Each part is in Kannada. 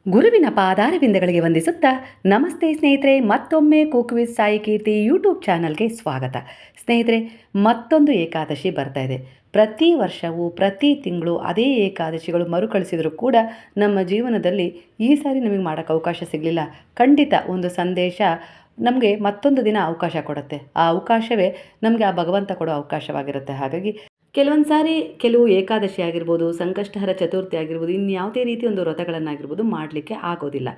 ಗುರುವಿನ ಪಾದಾರವಿಂದಗಳಿಗೆ ವಂದಿಸುತ್ತಾ ನಮಸ್ತೆ ಸ್ನೇಹಿತರೆ, ಮತ್ತೊಮ್ಮೆ cook with Sai Keerthi YouTube ಚಾನಲ್ಗೆ ಸ್ವಾಗತ. ಸ್ನೇಹಿತರೆ, ಮತ್ತೊಂದು ಏಕಾದಶಿ ಬರ್ತಾ ಇದೆ. ಪ್ರತಿ ವರ್ಷವೂ ಪ್ರತಿ ತಿಂಗಳು ಅದೇ ಏಕಾದಶಿಗಳು ಮರುಕಳಿಸಿದರೂ ಕೂಡ ನಮ್ಮ ಜೀವನದಲ್ಲಿ ಈ ಸಾರಿ ನಮಗೆ ಮಾಡೋಕ್ಕೆ ಅವಕಾಶ ಸಿಗಲಿಲ್ಲ. ಖಂಡಿತ ಒಂದು ಸಂದೇಶ ನಮಗೆ ಮತ್ತೊಂದು ದಿನ ಅವಕಾಶ ಕೊಡುತ್ತೆ. ಆ ಅವಕಾಶವೇ ನಮಗೆ ಆ ಭಗವಂತ ಕೊಡೋ ಅವಕಾಶವಾಗಿರುತ್ತೆ. ಹಾಗಾಗಿ ಕೆಲವೊಂದು ಸಾರಿ ಕೆಲವು ಏಕಾದಶಿ ಆಗಿರ್ಬೋದು, ಸಂಕಷ್ಟಹರ ಚತುರ್ಥಿ ಆಗಿರ್ಬೋದು, ಇನ್ಯಾವುದೇ ರೀತಿ ಒಂದು ವ್ರತಗಳನ್ನಾಗಿರ್ಬೋದು ಮಾಡಲಿಕ್ಕೆ ಆಗೋದಿಲ್ಲ.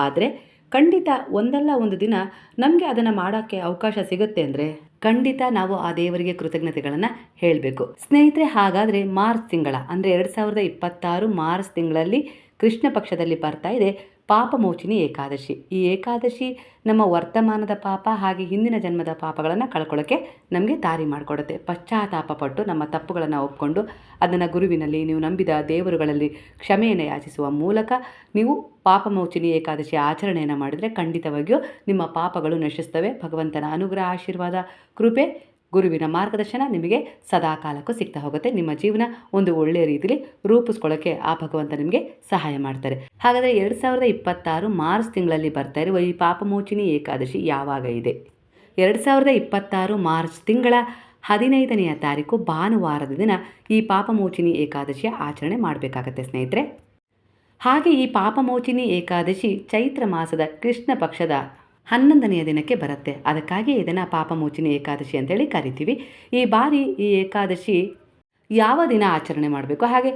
ಆದರೆ ಖಂಡಿತ ಒಂದಲ್ಲ ಒಂದು ದಿನ ನಮಗೆ ಅದನ್ನು ಮಾಡೋಕ್ಕೆ ಅವಕಾಶ ಸಿಗುತ್ತೆ ಅಂದರೆ ಖಂಡಿತ ನಾವು ಆ ದೇವರಿಗೆ ಕೃತಜ್ಞತೆಗಳನ್ನು ಹೇಳಬೇಕು. ಸ್ನೇಹಿತರೆ, ಹಾಗಾದರೆ ಮಾರ್ಚ್ ತಿಂಗಳ ಅಂದರೆ 2026 ಮಾರ್ಚ್ ತಿಂಗಳಲ್ಲಿ ಕೃಷ್ಣ ಪಕ್ಷದಲ್ಲಿ ಬರ್ತಾ ಇದೆ ಪಾಪಮೋಚಿನಿ ಏಕಾದಶಿ. ಈ ಏಕಾದಶಿ ನಮ್ಮ ವರ್ತಮಾನದ ಪಾಪ ಹಾಗೆ ಹಿಂದಿನ ಜನ್ಮದ ಪಾಪಗಳನ್ನು ಕಳ್ಕೊಳ್ಳೋಕ್ಕೆ ನಮಗೆ ದಾರಿ ಮಾಡಿಕೊಡುತ್ತೆ. ಪಶ್ಚಾತ್ತಾಪ ಪಟ್ಟು ನಮ್ಮ ತಪ್ಪುಗಳನ್ನು ಒಪ್ಕೊಂಡು ಅದನ್ನು ಗುರುವಿನಲ್ಲಿ, ನೀವು ನಂಬಿದ ದೇವರುಗಳಲ್ಲಿ ಕ್ಷಮೆಯನ್ನು ಯಾಚಿಸುವ ಮೂಲಕ ನೀವು ಪಾಪಮೋಚಿನಿ ಏಕಾದಶಿ ಆಚರಣೆಯನ್ನು ಮಾಡಿದರೆ ಖಂಡಿತವಾಗಿಯೂ ನಿಮ್ಮ ಪಾಪಗಳು ನಶಿಸ್ತವೆ. ಭಗವಂತನ ಅನುಗ್ರಹ, ಆಶೀರ್ವಾದ, ಕೃಪೆ, ಗುರುವಿನ ಮಾರ್ಗದರ್ಶನ ನಿಮಗೆ ಸದಾ ಕಾಲಕ್ಕೂ ಸಿಗ್ತಾ ಹೋಗುತ್ತೆ. ನಿಮ್ಮ ಜೀವನ ಒಂದು ಒಳ್ಳೆಯ ರೀತಿಯಲ್ಲಿ ರೂಪಿಸ್ಕೊಳ್ಳೋಕ್ಕೆ ಆ ಭಗವಂತ ನಿಮಗೆ ಸಹಾಯ ಮಾಡ್ತಾರೆ. ಹಾಗಾದರೆ 2026 ಮಾರ್ಚ್ ತಿಂಗಳಲ್ಲಿ ಬರ್ತಾ ಇರುವ ಈ ಪಾಪಮೋಚಿನಿ ಏಕಾದಶಿ ಯಾವಾಗ ಇದೆ? 2026 ಮಾರ್ಚ್ ತಿಂಗಳ 15ನೆಯ ತಾರೀಕು ಭಾನುವಾರದ ದಿನ ಈ ಪಾಪಮೋಚಿನಿ ಏಕಾದಶಿಯ ಆಚರಣೆ ಮಾಡಬೇಕಾಗತ್ತೆ ಸ್ನೇಹಿತರೆ. ಹಾಗೆ ಈ ಪಾಪಮೋಚಿನಿ ಏಕಾದಶಿ ಚೈತ್ರ ಮಾಸದ ಕೃಷ್ಣ ಪಕ್ಷದ 11ನೆಯ ದಿನಕ್ಕೆ ಬರುತ್ತೆ. ಅದಕ್ಕಾಗಿ ಇದನ್ನು ಪಾಪಮೋಚಿನಿ ಏಕಾದಶಿ ಅಂತೇಳಿ ಕರಿತೀವಿ. ಈ ಬಾರಿ ಈ ಏಕಾದಶಿ ಯಾವ ದಿನ ಆಚರಣೆ ಮಾಡಬೇಕು, ಹಾಗೆ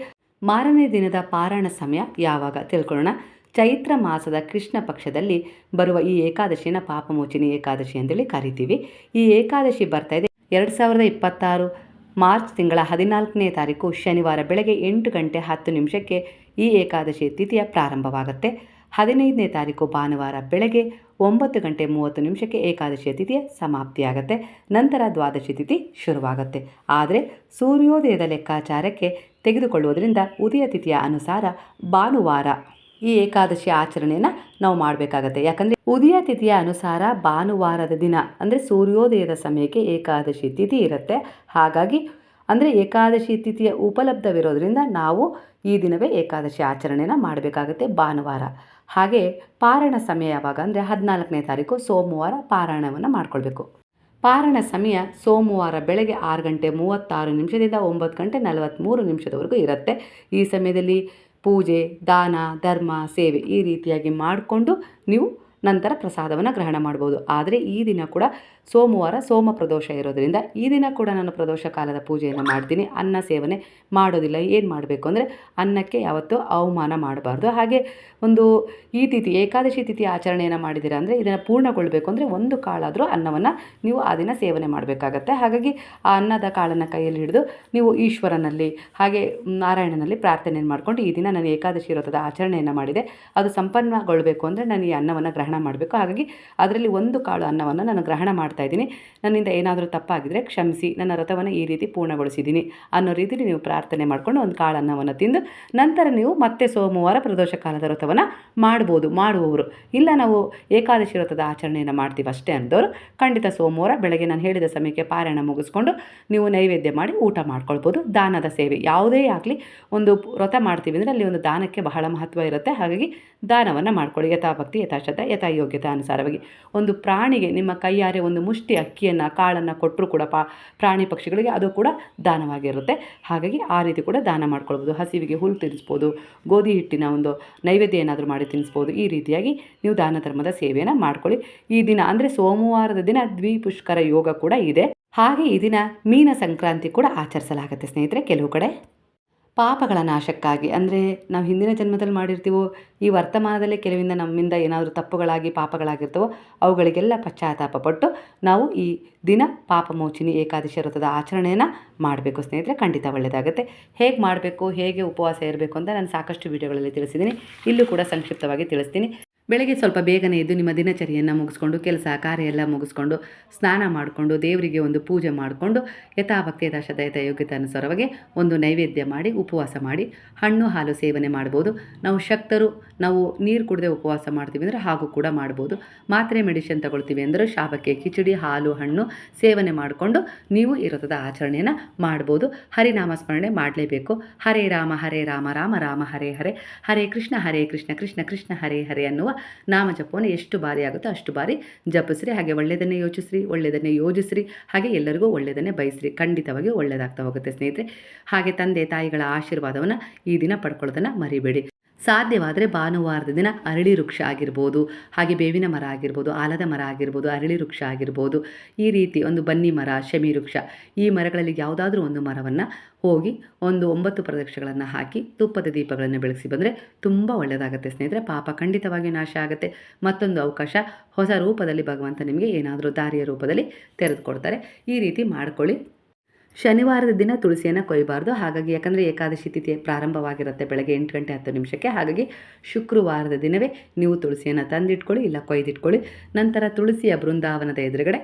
ಮಾರನೇ ದಿನದ ಪಾರಾಯಣ ಸಮಯ ಯಾವಾಗ ತಿಳ್ಕೊಳ್ಳೋಣ. ಚೈತ್ರ ಮಾಸದ ಕೃಷ್ಣ ಪಕ್ಷದಲ್ಲಿ ಬರುವ ಈ ಏಕಾದಶಿನ ಪಾಪಮೋಚಿನಿ ಏಕಾದಶಿ ಅಂತೇಳಿ ಕರಿತೀವಿ. ಈ ಏಕಾದಶಿ ಬರ್ತಾ ಇದೆ 2026 ಮಾರ್ಚ್ ತಿಂಗಳ 14ನೇ ತಾರೀಕು ಶನಿವಾರ ಬೆಳಗ್ಗೆ 8 ಗಂಟೆ 10 ನಿಮಿಷಕ್ಕೆ ಈ ಏಕಾದಶಿ ತಿಥಿಯ ಪ್ರಾರಂಭವಾಗುತ್ತೆ. 15ನೇ ತಾರೀಕು ಭಾನುವಾರ ಬೆಳಗ್ಗೆ 9 ಗಂಟೆ 30 ನಿಮಿಷಕ್ಕೆ ಏಕಾದಶಿಯ ತಿಥಿಯ ಸಮಾಪ್ತಿಯಾಗುತ್ತೆ. ನಂತರ ದ್ವಾದಶಿ ತಿಥಿ ಶುರುವಾಗುತ್ತೆ. ಆದರೆ ಸೂರ್ಯೋದಯದ ಲೆಕ್ಕಾಚಾರಕ್ಕೆ ತೆಗೆದುಕೊಳ್ಳುವುದರಿಂದ ಉದಯ ತಿಥಿಯ ಅನುಸಾರ ಭಾನುವಾರ ಈ ಏಕಾದಶಿ ಆಚರಣೆಯನ್ನು ನಾವು ಮಾಡಬೇಕಾಗತ್ತೆ. ಯಾಕಂದರೆ ಉದಯ ತಿಥಿಯ ಅನುಸಾರ ಭಾನುವಾರದ ದಿನ ಅಂದರೆ ಸೂರ್ಯೋದಯದ ಸಮಯಕ್ಕೆ ಏಕಾದಶಿ ತಿಥಿ ಇರುತ್ತೆ. ಹಾಗಾಗಿ ಅಂದರೆ ಏಕಾದಶಿ ತಿಥಿಯ ಉಪಲಬ್ಧವಿರೋದರಿಂದ ನಾವು ಈ ದಿನವೇ ಏಕಾದಶಿ ಆಚರಣೆಯನ್ನು ಮಾಡಬೇಕಾಗತ್ತೆ ಭಾನುವಾರ. ಹಾಗೆ ಪಾರಾಯಣ ಸಮಯ ಯಾವಾಗ ಅಂದರೆ 14ನೇ ತಾರೀಕು ಸೋಮವಾರ ಪಾರಾಯಣವನ್ನು ಮಾಡ್ಕೊಳ್ಬೇಕು. ಪಾರಾಯಣ ಸಮಯ ಸೋಮವಾರ ಬೆಳಗ್ಗೆ 6 ಗಂಟೆ 36 ನಿಮಿಷದಿಂದ 9 ಗಂಟೆ 43 ನಿಮಿಷದವರೆಗೂ ಇರುತ್ತೆ. ಈ ಸಮಯದಲ್ಲಿ ಪೂಜೆ, ದಾನ, ಧರ್ಮ, ಸೇವೆ ಈ ರೀತಿಯಾಗಿ ಮಾಡಿಕೊಂಡು ನೀವು ನಂತರ ಪ್ರಸಾದವನ್ನು ಗ್ರಹಣ ಮಾಡ್ಬೋದು. ಆದರೆ ಈ ದಿನ ಕೂಡ ಸೋಮವಾರ ಸೋಮ ಪ್ರದೋಷ ಇರೋದರಿಂದ ಈ ದಿನ ಕೂಡ ನಾನು ಪ್ರದೋಷ ಕಾಲದ ಪೂಜೆಯನ್ನು ಮಾಡ್ತೀನಿ. ಅನ್ನ ಸೇವನೆ ಮಾಡೋದಿಲ್ಲ. ಏನು ಮಾಡಬೇಕು ಅಂದರೆ ಅನ್ನಕ್ಕೆ ಯಾವತ್ತೂ ಅವಮಾನ ಮಾಡಬಾರ್ದು. ಹಾಗೆ ಒಂದು ಈ ತಿಥಿ ಏಕಾದಶಿ ತಿಥಿ ಆಚರಣೆಯನ್ನು ಮಾಡಿದ್ದೀರಾ ಅಂದರೆ ಇದನ್ನು ಪೂರ್ಣಗೊಳ್ಳಬೇಕು ಅಂದರೆ ಒಂದು ಕಾಳಾದರೂ ಅನ್ನವನ್ನು ನೀವು ಆ ದಿನ ಸೇವನೆ ಮಾಡಬೇಕಾಗತ್ತೆ. ಹಾಗಾಗಿ ಆ ಅನ್ನದ ಕಾಳನ್ನು ಕೈಯಲ್ಲಿ ಹಿಡಿದು ನೀವು ಈಶ್ವರನಲ್ಲಿ ಹಾಗೆ ನಾರಾಯಣನಲ್ಲಿ ಪ್ರಾರ್ಥನೆಯನ್ನು ಮಾಡಿಕೊಂಡು ಈ ದಿನ ನಾನು ಏಕಾದಶಿ ವ್ರತದ ಆಚರಣೆಯನ್ನು ಮಾಡಿದೆ, ಅದು ಸಂಪನ್ನಗೊಳ್ಳಬೇಕು ಅಂದರೆ ನಾನು ಈ ಅನ್ನವನ್ನು ಗ್ರಹಣ ಮಾಡಬೇಕು. ಹಾಗಾಗಿ ಅದರಲ್ಲಿ ಒಂದು ಕಾಳು ಅನ್ನವನ್ನು ನಾನು ಗ್ರಹಣ ಮಾಡ್ತಾ ಇದ್ದೀನಿ. ನನ್ನಿಂದ ಏನಾದರೂ ತಪ್ಪಾಗಿದ್ದರೆ ಕ್ಷಮಿಸಿ, ನನ್ನ ವ್ರತವನ್ನು ಈ ರೀತಿ ಪೂರ್ಣಗೊಳಿಸಿದ್ದೀನಿ ಅನ್ನೋ ರೀತಿಯಲ್ಲಿ ನೀವು ಪ್ರಾರ್ಥನೆ ಮಾಡಿಕೊಂಡು ಒಂದು ಕಾಳು ಅನ್ನವನ್ನು ತಿಂದು ನಂತರ ನೀವು ಮತ್ತೆ ಸೋಮವಾರ ಪ್ರದೋಷ ಕಾಲದ ವ್ರತವನ್ನು ಮಾಡುವವರು ಇಲ್ಲ ನಾವು ಏಕಾದಶಿ ವ್ರತದ ಆಚರಣೆಯನ್ನು ಮಾಡ್ತೀವಿ ಅಷ್ಟೇ ಅಂದವರು ಖಂಡಿತ ಸೋಮವಾರ ಬೆಳಗ್ಗೆ ನಾನು ಹೇಳಿದ ಸಮಯಕ್ಕೆ ಪಾರಾಯಣ ಮುಗಿಸ್ಕೊಂಡು ನೀವು ನೈವೇದ್ಯ ಮಾಡಿ ಊಟ ಮಾಡ್ಕೊಳ್ಬೋದು. ದಾನದ ಸೇವೆ ಯಾವುದೇ ಆಗಲಿ, ಒಂದು ವ್ರತ ಮಾಡ್ತೀವಿ ಅಂದರೆ ಅಲ್ಲಿ ಒಂದು ದಾನಕ್ಕೆ ಬಹಳ ಮಹತ್ವ ಇರುತ್ತೆ. ಹಾಗಾಗಿ ದಾನವನ್ನು ಮಾಡ್ಕೊಳ್ಳಿ. ಯಥಾಭಕ್ತಿ, ಯಥಾಶ್ರದ್ಧೆ, ಯಥಾಯೋಗ್ಯತೆ ಅನುಸಾರವಾಗಿ. ಒಂದು ಪ್ರಾಣಿಗೆ ನಿಮ್ಮ ಕೈಯಾರೆ ಒಂದು ಮುಷ್ಟಿ ಅಕ್ಕಿಯನ್ನು ಕಾಳನ್ನು ಕೊಟ್ಟರು ಕೂಡ ಪ್ರಾಣಿ ಪಕ್ಷಿಗಳಿಗೆ ಅದು ಕೂಡ ದಾನವಾಗಿರುತ್ತೆ. ಹಾಗಾಗಿ ಆ ರೀತಿ ಕೂಡ ದಾನ ಮಾಡ್ಕೊಳ್ಬೋದು. ಹಸಿವಿಗೆ ಹುಲ್ಲು ತಿನ್ನಿಸ್ಬೋದು, ಗೋಧಿ ಹಿಟ್ಟಿನ ಒಂದು ನೈವೇದ್ಯ ಏನಾದರೂ ಮಾಡಿ ತಿನ್ನಿಸ್ಬೋದು. ಈ ರೀತಿಯಾಗಿ ನೀವು ದಾನ ಧರ್ಮದ ಸೇವೆಯನ್ನು ಮಾಡ್ಕೊಳ್ಳಿ. ಈ ದಿನ ಅಂದರೆ ಸೋಮವಾರದ ದಿನ ದ್ವಿಪುಷ್ಕರ ಯೋಗ ಕೂಡ ಇದೆ. ಹಾಗೆ ಈ ದಿನ ಮೀನ ಸಂಕ್ರಾಂತಿ ಕೂಡ ಆಚರಿಸಲಾಗುತ್ತೆ ಸ್ನೇಹಿತರೆ. ಕೆಲವು ಕಡೆ ಪಾಪಗಳ ನಾಶಕ್ಕಾಗಿ ಅಂದರೆ ನಾವು ಹಿಂದಿನ ಜನ್ಮದಲ್ಲಿ ಮಾಡಿರ್ತೀವೋ, ಈ ವರ್ತಮಾನದಲ್ಲೇ ಕೆಲವಿಂದ ನಮ್ಮಿಂದ ಏನಾದರೂ ತಪ್ಪುಗಳಾಗಿ ಪಾಪಗಳಾಗಿರ್ತವೋ ಅವುಗಳಿಗೆಲ್ಲ ಪಶ್ಚಾತ್ತಾಪ ಪಟ್ಟು ನಾವು ಈ ದಿನ ಪಾಪಮೋಚಿನಿ ಏಕಾದಶಿ ವ್ರತದ ಆಚರಣೆಯನ್ನು ಮಾಡಬೇಕು ಸ್ನೇಹಿತರೆ. ಖಂಡಿತ ಒಳ್ಳೆಯದಾಗುತ್ತೆ. ಹೇಗೆ ಮಾಡಬೇಕು, ಹೇಗೆ ಉಪವಾಸ ಇರಬೇಕು ಅಂತ ನಾನು ಸಾಕಷ್ಟು ವಿಡಿಯೋಗಳಲ್ಲಿ ತಿಳಿಸಿದ್ದೀನಿ. ಇಲ್ಲೂ ಕೂಡ ಸಂಕ್ಷಿಪ್ತವಾಗಿ ತಿಳಿಸ್ತೀನಿ. ಬೆಳಗ್ಗೆ ಸ್ವಲ್ಪ ಬೇಗನೆ ಎದ್ದು ನಿಮ್ಮ ದಿನಚರಿಯನ್ನು ಮುಗಿಸ್ಕೊಂಡು ಕೆಲಸ ಕಾರ್ಯ ಎಲ್ಲ ಮುಗಿಸ್ಕೊಂಡು ಸ್ನಾನ ಮಾಡಿಕೊಂಡು ದೇವರಿಗೆ ಒಂದು ಪೂಜೆ ಮಾಡಿಕೊಂಡು ಯಥಾಭಕ್ತಿ ಯಥಾಶ್ರದ್ಧೆಯತ ಯೋಗ್ಯತೆ ಅನುಸಾರವಾಗಿ ಒಂದು ನೈವೇದ್ಯ ಮಾಡಿ ಉಪವಾಸ ಮಾಡಿ ಹಣ್ಣು ಹಾಲು ಸೇವನೆ ಮಾಡ್ಬೋದು. ನಾವು ಶಕ್ತರು ನಾವು ನೀರು ಕುಡದೆ ಉಪವಾಸ ಮಾಡ್ತೀವಿ ಅಂದರೆ ಹಾಗೂ ಕೂಡ ಮಾಡ್ಬೋದು. ಮಾತ್ರೆ ಮೆಡಿಸಿನ್ ತಗೊಳ್ತೀವಿ ಅಂದರೆ ಶಾಬಕ್ಕೆ ಕಿಚಡಿ ಹಾಲು ಹಣ್ಣು ಸೇವನೆ ಮಾಡಿಕೊಂಡು ನೀವು ಈ ವ್ರತದ ಆಚರಣೆಯನ್ನು ಮಾಡ್ಬೋದು. ಹರಿನಾಮ ಸ್ಮರಣೆ ಮಾಡಲೇಬೇಕು. ಹರೇ ರಾಮ ರಾಮ ರಾಮ ಹರೇ ಹರೇ, ಹರೇ ಕೃಷ್ಣ ಕೃಷ್ಣ ಕೃಷ್ಣ ಹರೇ ಹರೇ ಅನ್ನುವ ನಾಮ ಜಪವನ್ನು ಎಷ್ಟು ಬಾರಿ ಆಗುತ್ತೋ ಅಷ್ಟು ಬಾರಿ ಜಪಿಸ್ರಿ. ಹಾಗೆ ಒಳ್ಳೆಯದನ್ನೇ ಯೋಚಿಸ್ರಿ, ಒಳ್ಳೆಯದನ್ನೇ ಯೋಜಿಸ್ರಿ, ಹಾಗೆ ಎಲ್ಲರಿಗೂ ಒಳ್ಳೆಯದನ್ನೇ ಬಯಸ್ರಿ. ಖಂಡಿತವಾಗಿ ಒಳ್ಳೆಯದಾಗ್ತಾ ಹೋಗುತ್ತೆ ಸ್ನೇಹಿತರೆ. ಹಾಗೆ ತಂದೆ ತಾಯಿಗಳ ಆಶೀರ್ವಾದವನ್ನು ಈ ದಿನ ಪಡ್ಕೊಳ್ಳೋದನ್ನು ಮರಿಬೇಡಿ. ಸಾಧ್ಯವಾದರೆ ಭಾನುವಾರದ ದಿನ ಅರಳಿ ವೃಕ್ಷ ಆಗಿರ್ಬೋದು, ಹಾಗೆ ಬೇವಿನ ಮರ ಆಗಿರ್ಬೋದು, ಆಲದ ಮರ ಆಗಿರ್ಬೋದು, ಅರಳಿ ವೃಕ್ಷ ಆಗಿರ್ಬೋದು, ಈ ರೀತಿ ಒಂದು ಬನ್ನಿ ಮರ, ಶಮಿ ವೃಕ್ಷ, ಈ ಮರಗಳಲ್ಲಿ ಯಾವುದಾದ್ರೂ ಒಂದು ಮರವನ್ನು ಹೋಗಿ ಒಂದು 9 ಪ್ರದಕ್ಷಿಣೆಗಳನ್ನು ಹಾಕಿ ತುಪ್ಪದ ದೀಪಗಳನ್ನು ಬೆಳಗಿಸಿ ಬಂದರೆ ತುಂಬ ಒಳ್ಳೆಯದಾಗುತ್ತೆ ಸ್ನೇಹಿತರೆ. ಪಾಪ ಖಂಡಿತವಾಗಿ ನಾಶ ಆಗುತ್ತೆ. ಮತ್ತೊಂದು ಅವಕಾಶ, ಹೊಸ ರೂಪದಲ್ಲಿ ಭಗವಂತ ನಿಮಗೆ ಏನಾದರೂ ದಾರಿಯ ರೂಪದಲ್ಲಿ ತೆರೆದುಕೊಡ್ತಾರೆ. ಈ ರೀತಿ ಮಾಡ್ಕೊಳ್ಳಿ. ಶನಿವಾರದ ದಿನ ತುಳಸಿಯನ್ನು ಕೊಯ್ಯಬಾರ್ದು. ಹಾಗಾಗಿ ಯಾಕಂದರೆ ಏಕಾದಶಿ ತಿಥಿ ಪ್ರಾರಂಭವಾಗಿರುತ್ತೆ ಬೆಳಗ್ಗೆ 8 ಗಂಟೆ 10 ನಿಮಿಷಕ್ಕೆ. ಹಾಗಾಗಿ ಶುಕ್ರವಾರದ ದಿನವೇ ನೀವು ತುಳಸಿಯನ್ನು ತಂದಿಟ್ಕೊಳ್ಳಿ, ಇಲ್ಲ ಕೊಯ್ದಿಟ್ಕೊಳ್ಳಿ. ನಂತರ ತುಳಸಿಯ ಬೃಂದಾವನದ ಎದುರುಗಡೆ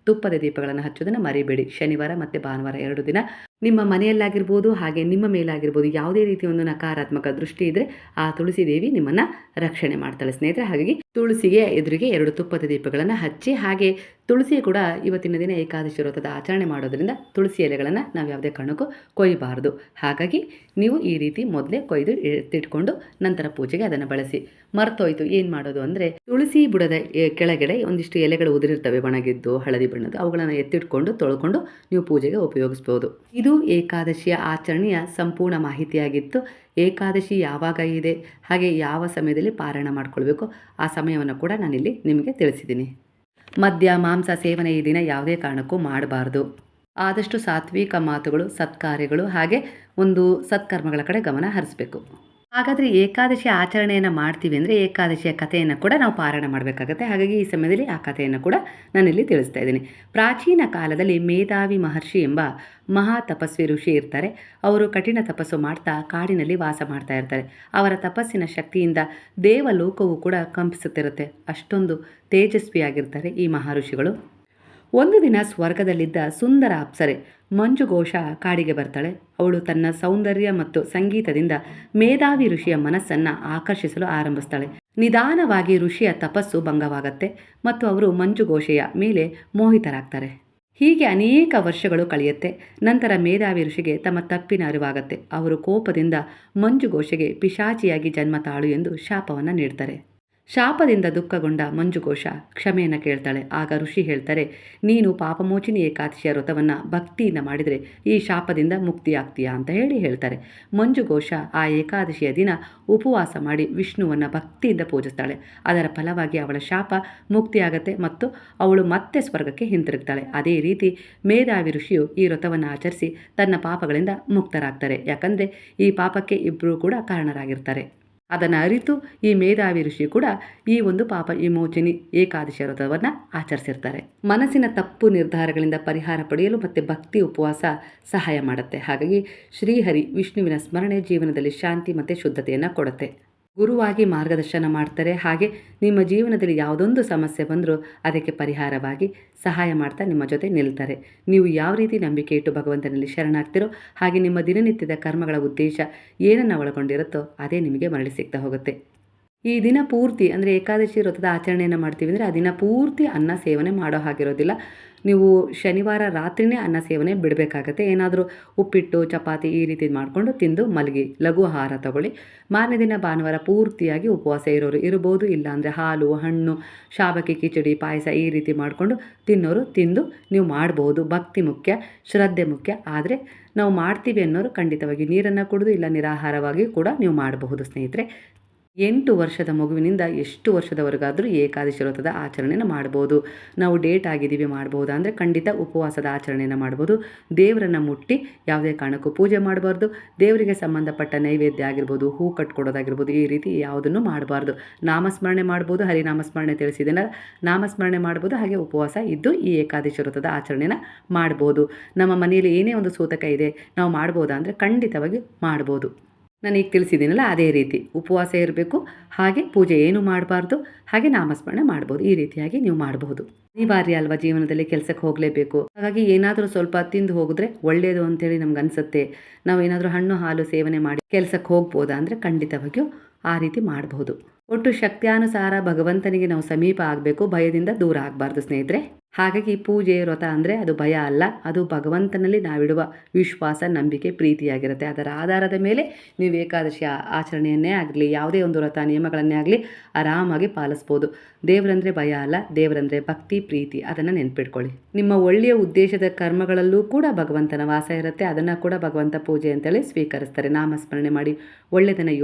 ತುಪ್ಪದ ದೀಪಗಳನ್ನು ಹಚ್ಚೋದನ್ನು ಮರಿಬೇಡಿ. ಶನಿವಾರ ಮತ್ತು ಭಾನುವಾರ 2 ದಿನ ನಿಮ್ಮ ಮನೆಯಲ್ಲಾಗಿರ್ಬೋದು, ಹಾಗೆ ನಿಮ್ಮ ಮೇಲಾಗಿರ್ಬೋದು, ಯಾವುದೇ ರೀತಿಯ ಒಂದು ನಕಾರಾತ್ಮಕ ದೃಷ್ಟಿ ಇದ್ದರೆ ಆ ತುಳಸಿ ದೇವಿ ನಿಮ್ಮನ್ನು ರಕ್ಷಣೆ ಮಾಡ್ತಾಳೆ ಸ್ನೇಹಿತರೆ. ಹಾಗಾಗಿ ತುಳಸಿಗೆ ಎದುರಿಗೆ 2 ತುಪ್ಪದ ದೀಪಗಳನ್ನು ಹಚ್ಚಿ, ಹಾಗೆ ತುಳಸಿ ಕೂಡ ಇವತ್ತಿನ ದಿನ ಏಕಾದಶಿ ವ್ರತದ ಆಚರಣೆ ಮಾಡೋದರಿಂದ ತುಳಸಿ ಎಲೆಗಳನ್ನು ನಾವು ಯಾವುದೇ ಕಾರಣಕ್ಕೂ ಕೊಯ್ಯಬಾರ್ದು. ಹಾಗಾಗಿ ನೀವು ಈ ರೀತಿ ಮೊದಲೇ ಕೊಯ್ದು ಎತ್ತಿಟ್ಕೊಂಡು ನಂತರ ಪೂಜೆಗೆ ಅದನ್ನು ಬಳಸಿ. ಮರ್ತೋಯ್ತು ಏನು ಮಾಡೋದು ಅಂದರೆ, ತುಳಸಿ ಬುಡದ ಕೆಳಗಡೆ ಒಂದಿಷ್ಟು ಎಲೆಗಳು ಉದುರಿರ್ತವೆ ಒಣಗಿದ್ದು ಹಳದಿ ಬಣ್ಣದ್ದು, ಅವುಗಳನ್ನು ಎತ್ತಿಟ್ಕೊಂಡು ತೊಳ್ಕೊಂಡು ನೀವು ಪೂಜೆಗೆ ಉಪಯೋಗಿಸ್ಬೋದು. ಇದು ಏಕಾದಶಿಯ ಆಚರಣೆಯ ಸಂಪೂರ್ಣ ಮಾಹಿತಿಯಾಗಿತ್ತು. ಏಕಾದಶಿ ಯಾವಾಗ ಇದೆ, ಹಾಗೆ ಯಾವ ಸಮಯದಲ್ಲಿ ಪಾರಾಯಣ ಮಾಡ್ಕೊಳ್ಬೇಕು ಆ ಸಮಯವನ್ನು ಕೂಡ ನಾನಿಲ್ಲಿ ನಿಮಗೆ ತಿಳಿಸಿದ್ದೀನಿ. ಮದ್ಯ ಮಾಂಸ ಸೇವನೆ ಈ ದಿನ ಯಾವುದೇ ಕಾರಣಕ್ಕೂ ಮಾಡಬಾರ್ದು. ಆದಷ್ಟು ಸಾತ್ವಿಕ ಮಾತುಗಳು, ಸತ್ಕಾರ್ಯಗಳು, ಹಾಗೆ ಒಂದು ಸತ್ಕರ್ಮಗಳ ಕಡೆ ಗಮನ ಹರಿಸಬೇಕು. ಹಾಗಾದರೆ ಏಕಾದಶಿ ಆಚರಣೆಯನ್ನು ಮಾಡ್ತೀವಿ ಅಂದರೆ ಏಕಾದಶಿಯ ಕಥೆಯನ್ನು ಕೂಡ ನಾವು ಪಾರಾಯಣ ಮಾಡಬೇಕಾಗತ್ತೆ. ಹಾಗಾಗಿ ಈ ಸಮಯದಲ್ಲಿ ಆ ಕಥೆಯನ್ನು ಕೂಡ ನಾನಿಲ್ಲಿ ತಿಳಿಸ್ತಾ ಇದ್ದೀನಿ. ಪ್ರಾಚೀನ ಕಾಲದಲ್ಲಿ ಮೇಧಾವಿ ಮಹರ್ಷಿ ಎಂಬ ಮಹಾ ತಪಸ್ವಿ ಋಷಿ ಇರ್ತಾರೆ. ಅವರು ಕಠಿಣ ತಪಸ್ಸು ಮಾಡ್ತಾ ಕಾಡಿನಲ್ಲಿ ವಾಸ ಮಾಡ್ತಾ ಇರ್ತಾರೆ. ಅವರ ತಪಸ್ಸಿನ ಶಕ್ತಿಯಿಂದ ದೇವಲೋಕವು ಕೂಡ ಕಂಪಿಸುತ್ತಿರುತ್ತೆ. ಅಷ್ಟೊಂದು ತೇಜಸ್ವಿಯಾಗಿರ್ತಾರೆ ಈ ಮಹರ್ಷಿಗಳು. ಒಂದು ದಿನ ಸ್ವರ್ಗದಲ್ಲಿದ್ದ ಸುಂದರ ಅಪ್ಸರೆ ಮಂಜುಘೋಷ ಕಾಡಿಗೆ ಬರ್ತಾಳೆ. ಅವಳು ತನ್ನ ಸೌಂದರ್ಯ ಮತ್ತು ಸಂಗೀತದಿಂದ ಮೇಧಾವಿ ಋಷಿಯ ಮನಸ್ಸನ್ನು ಆಕರ್ಷಿಸಲು ಆರಂಭಿಸ್ತಾಳೆ. ನಿಧಾನವಾಗಿ ಋಷಿಯ ತಪಸ್ಸು ಭಂಗವಾಗತ್ತೆ ಮತ್ತು ಅವರು ಮಂಜುಘೋಷೆಯ ಮೇಲೆ ಮೋಹಿತರಾಗ್ತಾರೆ. ಹೀಗೆ ಅನೇಕ ವರ್ಷಗಳು ಕಳೆಯುತ್ತೆ. ನಂತರ ಮೇಧಾವಿ ಋಷಿಗೆ ತಮ್ಮ ತಪ್ಪಿನ ಅರಿವಾಗತ್ತೆ. ಅವರು ಕೋಪದಿಂದ ಮಂಜುಘೋಷೆಗೆ ಪಿಶಾಚಿಯಾಗಿ ಜನ್ಮ ತಾಳು ಎಂದು ಶಾಪವನ್ನು ನೀಡ್ತಾರೆ. ಶಾಪದಿಂದ ದುಃಖಗೊಂಡ ಮಂಜುಘೋಷ ಕ್ಷಮೆಯನ್ನು ಕೇಳ್ತಾಳೆ. ಆಗ ಋಷಿ ಹೇಳ್ತಾರೆ, ನೀನು ಪಾಪಮೋಚಿನಿ ಏಕಾದಶಿಯ ವ್ರತವನ್ನು ಭಕ್ತಿಯಿಂದ ಮಾಡಿದರೆ ಈ ಶಾಪದಿಂದ ಮುಕ್ತಿಯಾಗ್ತೀಯಾ ಅಂತ ಹೇಳ್ತಾರೆ. ಮಂಜುಘೋಷ ಆ ಏಕಾದಶಿಯ ದಿನ ಉಪವಾಸ ಮಾಡಿ ವಿಷ್ಣುವನ್ನು ಭಕ್ತಿಯಿಂದ ಪೂಜಿಸ್ತಾಳೆ. ಅದರ ಫಲವಾಗಿ ಅವಳ ಶಾಪ ಮುಕ್ತಿಯಾಗತ್ತೆ ಮತ್ತು ಅವಳು ಮತ್ತೆ ಸ್ವರ್ಗಕ್ಕೆ ಹಿಂತಿರುಗ್ತಾಳೆ. ಅದೇ ರೀತಿ ಮೇಧಾವಿ ಋಷಿಯು ಈ ವ್ರತವನ್ನು ಆಚರಿಸಿ ತನ್ನ ಪಾಪಗಳಿಂದ ಮುಕ್ತರಾಗ್ತಾರೆ. ಯಾಕಂದರೆ ಈ ಪಾಪಕ್ಕೆ ಇಬ್ಬರೂ ಕೂಡ ಕಾರಣರಾಗಿರ್ತಾರೆ. ಅದನ್ನು ಅರಿತು ಈ ಮೇಧಾವಿ ಋಷಿ ಕೂಡ ಈ ಒಂದು ಪಾಪ ವಿಮೋಚನಿ ಏಕಾದಶಿ ವ್ರತವನ್ನು ಆಚರಿಸಿರ್ತಾರೆ. ಮನಸ್ಸಿನ ತಪ್ಪು ನಿರ್ಧಾರಗಳಿಂದ ಪರಿಹಾರ ಪಡೆಯಲು ಮತ್ತು ಭಕ್ತಿ ಉಪವಾಸ ಸಹಾಯ ಮಾಡುತ್ತೆ. ಹಾಗಾಗಿ ಶ್ರೀಹರಿ ವಿಷ್ಣುವಿನ ಸ್ಮರಣೆ ಜೀವನದಲ್ಲಿ ಶಾಂತಿ ಮತ್ತು ಶುದ್ಧತೆಯನ್ನು ಕೊಡುತ್ತೆ. ಗುರುವಾಗಿ ಮಾರ್ಗದರ್ಶನ ಮಾಡ್ತಾರೆ. ಹಾಗೆ ನಿಮ್ಮ ಜೀವನದಲ್ಲಿ ಯಾವುದೊಂದು ಸಮಸ್ಯೆ ಬಂದರೂ ಅದಕ್ಕೆ ಪರಿಹಾರವಾಗಿ ಸಹಾಯ ಮಾಡ್ತಾ ನಿಮ್ಮ ಜೊತೆ ನಿಲ್ತಾರೆ. ನೀವು ಯಾವ ರೀತಿ ನಂಬಿಕೆ ಇಟ್ಟು ಭಗವಂತನಲ್ಲಿ ಶರಣಾಗ್ತಿರೋ ಹಾಗೆ ನಿಮ್ಮ ದಿನನಿತ್ಯದ ಕರ್ಮಗಳ ಉದ್ದೇಶ ಏನನ್ನು ಒಳಗೊಂಡಿರುತ್ತೋ ಅದೇ ನಿಮಗೆ ಮರಳಿ ಸಿಗ್ತಾ ಹೋಗುತ್ತೆ. ಈ ದಿನ ಪೂರ್ತಿ ಅಂದರೆ ಏಕಾದಶಿ ವ್ರತದ ಆಚರಣೆಯನ್ನು ಮಾಡ್ತೀವಿ ಅಂದರೆ ಆ ದಿನ ಪೂರ್ತಿ ಅನ್ನ ಸೇವನೆ ಮಾಡೋ ಹಾಗಿರೋದಿಲ್ಲ. ನೀವು ಶನಿವಾರ ರಾತ್ರಿಯೇ ಅನ್ನ ಸೇವನೆ ಬಿಡಬೇಕಾಗತ್ತೆ. ಏನಾದರೂ ಉಪ್ಪಿಟ್ಟು ಚಪಾತಿ ಈ ರೀತಿ ಮಾಡಿಕೊಂಡು ತಿಂದು ಮಲಗಿ ಲಘು ಆಹಾರ ತಗೊಳ್ಳಿ. ಮಾರನೇ ದಿನ ಭಾನುವಾರ ಪೂರ್ತಿಯಾಗಿ ಉಪವಾಸ ಇರೋರು ಇರ್ಬೋದು, ಇಲ್ಲಾಂದರೆ ಹಾಲು ಹಣ್ಣು ಶಾಬಕ್ಕಿ ಕಿಚಡಿ ಪಾಯಸ ಈ ರೀತಿ ಮಾಡಿಕೊಂಡು ತಿನ್ನೋರು ತಿಂದು ನೀವು ಮಾಡ್ಬೋದು. ಭಕ್ತಿ ಮುಖ್ಯ, ಶ್ರದ್ಧೆ ಮುಖ್ಯ. ಆದರೆ ನಾವು ಮಾಡ್ತೀವಿ ಅನ್ನೋರು ಖಂಡಿತವಾಗಿ ನೀರನ್ನು ಕುಡಿದು ಇಲ್ಲ ನಿರಾಹಾರವಾಗಿ ಕೂಡ ನೀವು ಮಾಡಬಹುದು ಸ್ನೇಹಿತರೆ. 8 ವರ್ಷದ ಮಗುವಿನಿಂದ ಎಷ್ಟು ವರ್ಷದವರೆಗಾದರೂ ಏಕಾದಶಿ ವ್ರತದ ಆಚರಣೆಯನ್ನು ಮಾಡ್ಬೋದು. ನಾವು ಡೇಟ್ ಆಗಿದ್ದೀವಿ ಮಾಡ್ಬೋದಾ ಅಂದರೆ ಖಂಡಿತ ಉಪವಾಸದ ಆಚರಣೆಯನ್ನು ಮಾಡ್ಬೋದು. ದೇವರನ್ನು ಮುಟ್ಟಿ ಯಾವುದೇ ಕಾರಣಕ್ಕೂ ಪೂಜೆ ಮಾಡಬಾರ್ದು. ದೇವರಿಗೆ ಸಂಬಂಧಪಟ್ಟ ನೈವೇದ್ಯ ಆಗಿರ್ಬೋದು, ಹೂ ಕಟ್ಕೊಡೋದಾಗಿರ್ಬೋದು, ಈ ರೀತಿ ಯಾವುದನ್ನು ಮಾಡಬಾರ್ದು. ನಾಮಸ್ಮರಣೆ ಮಾಡ್ಬೋದು, ಹರಿನಾಮಸ್ಮರಣೆ ತಿಳಿಸಿದ್ದೇನೆ, ನಾಮಸ್ಮರಣೆ ಮಾಡ್ಬೋದು. ಹಾಗೆ ಉಪವಾಸ ಇದ್ದು ಈ ಏಕಾದಶಿ ವ್ರತದ ಆಚರಣೆಯನ್ನು ಮಾಡ್ಬೋದು. ನಮ್ಮ ಮನೆಯಲ್ಲಿ ಏನೇ ಒಂದು ಸೂತಕ ಇದೆ ನಾವು ಮಾಡ್ಬೋದಾ ಅಂದರೆ ಖಂಡಿತವಾಗಿ ಮಾಡ್ಬೋದು. ನಾನು ಈಗ ತಿಳಿಸಿದ್ದೀನಲ್ಲ ಅದೇ ರೀತಿ ಉಪವಾಸ ಇರಬೇಕು, ಹಾಗೆ ಪೂಜೆ ಏನು ಮಾಡಬಾರ್ದು, ಹಾಗೆ ನಾಮಸ್ಮರಣೆ ಮಾಡ್ಬೋದು. ಈ ರೀತಿಯಾಗಿ ನೀವು ಮಾಡಬಹುದು. ಅನಿವಾರ್ಯ ಅಲ್ವಾ, ಜೀವನದಲ್ಲಿ ಕೆಲಸಕ್ಕೆ ಹೋಗಲೇಬೇಕು. ಹಾಗಾಗಿ ಏನಾದರೂ ಸ್ವಲ್ಪ ತಿಂದು ಹೋಗಿದ್ರೆ ಒಳ್ಳೆಯದು ಅಂತೇಳಿ ನಮ್ಗೆ ಅನಿಸುತ್ತೆ. ನಾವು ಏನಾದರೂ ಹಣ್ಣು ಹಾಲು ಸೇವನೆ ಮಾಡಿ ಕೆಲಸಕ್ಕೆ ಹೋಗ್ಬೋದಾ ಅಂದರೆ ಖಂಡಿತವಾಗಿಯೂ ಆ ರೀತಿ ಮಾಡಬಹುದು. ಒಟ್ಟು ಶಕ್ತ್ಯಾನುಸಾರ ಭಗವಂತನಿಗೆ ನಾವು ಸಮೀಪ ಆಗಬೇಕು, ಭಯದಿಂದ ದೂರ ಆಗಬಾರ್ದು ಸ್ನೇಹಿತರೆ. ಹಾಗಾಗಿ ಪೂಜೆ ವ್ರತ ಅಂದರೆ ಅದು ಭಯ ಅಲ್ಲ, ಅದು ಭಗವಂತನಲ್ಲಿ ನಾವಿಡುವ ವಿಶ್ವಾಸ, ನಂಬಿಕೆ, ಪ್ರೀತಿಯಾಗಿರುತ್ತೆ. ಅದರ ಆಧಾರದ ಮೇಲೆ ನೀವು ಏಕಾದಶಿ ಆಚರಣೆಯನ್ನೇ ಆಗಲಿ, ಯಾವುದೇ ಒಂದು ವ್ರತ ನಿಯಮಗಳನ್ನೇ ಆಗಲಿ ಆರಾಮಾಗಿ ಪಾಲಿಸ್ಬೋದು. ದೇವರಂದರೆ ಭಯ ಅಲ್ಲ, ದೇವರಂದರೆ ಭಕ್ತಿ, ಪ್ರೀತಿ. ಅದನ್ನು ನೆನ್ಪಿಟ್ಕೊಳ್ಳಿ. ನಿಮ್ಮ ಒಳ್ಳೆಯ ಉದ್ದೇಶದ ಕರ್ಮಗಳಲ್ಲೂ ಕೂಡ ಭಗವಂತನ ವಾಸ ಇರುತ್ತೆ. ಅದನ್ನು ಕೂಡ ಭಗವಂತ ಪೂಜೆ ಅಂತೇಳಿ ಸ್ವೀಕರಿಸ್ತಾರೆ. ನಾಮಸ್ಮರಣೆ ಮಾಡಿ ಒಳ್ಳೆಯದನ್ನು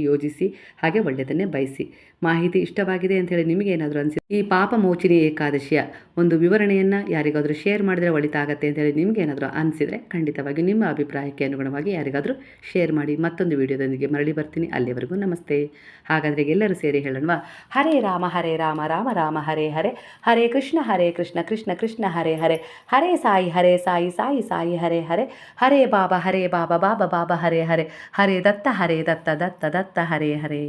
ಯೋಜಿಸಿ ಹಾಗೆ ಒಳ್ಳೆಯದನ್ನೇ ಬಯಸಿ. ಮಾಹಿತಿ ಇಷ್ಟವಾಗಿದೆ ಅಂಥೇಳಿ ನಿಮಗೆ ಏನಾದರೂ ಅನಿಸಿ ಈ ಪಾಪ ಮೋಚಿನಿ ಏಕಾದಶಿಯ ಒಂದು ವಿವರಣೆಯನ್ನು ಯಾರಿಗಾದರೂ ಶೇರ್ ಮಾಡಿದರೆ ಒಳಿತಾಗತ್ತೆ ಅಂತೇಳಿ ನಿಮ್ಗೆ ಏನಾದರೂ ಅನಿಸಿದರೆ ಖಂಡಿತವಾಗಿ ನಿಮ್ಮ ಅಭಿಪ್ರಾಯಕ್ಕೆ ಅನುಗುಣವಾಗಿ ಯಾರಿಗಾದರೂ ಶೇರ್ ಮಾಡಿ. ಮತ್ತೊಂದು ವಿಡಿಯೋದೊಂದಿಗೆ ಮರಳಿ ಬರ್ತೀನಿ. ಅಲ್ಲಿವರೆಗೂ ನಮಸ್ತೆ. ಹಾಗಾದರೆ ಎಲ್ಲರೂ ಸೇರಿ ಹೇಳೋಣವಾ? ಹರೇ ರಾಮ ರಾಮ ರಾಮ ಹರೇ ಹರೇ, ಹರೇ ಕೃಷ್ಣ ಕೃಷ್ಣ ಕೃಷ್ಣ ಹರೇ ಹರೇ, ಹರೇ ಸಾಯಿ ಸಾಯಿ ಹರೇ ಹರೇ, ಹರೇ ಬಾಬಾ ಬಾಬಾ ಬಾಬಾ ಹರೇ ಹರೇ, ಹರೇ ದತ್ತ ದತ್ತ ಹರೇ ಹರೇ.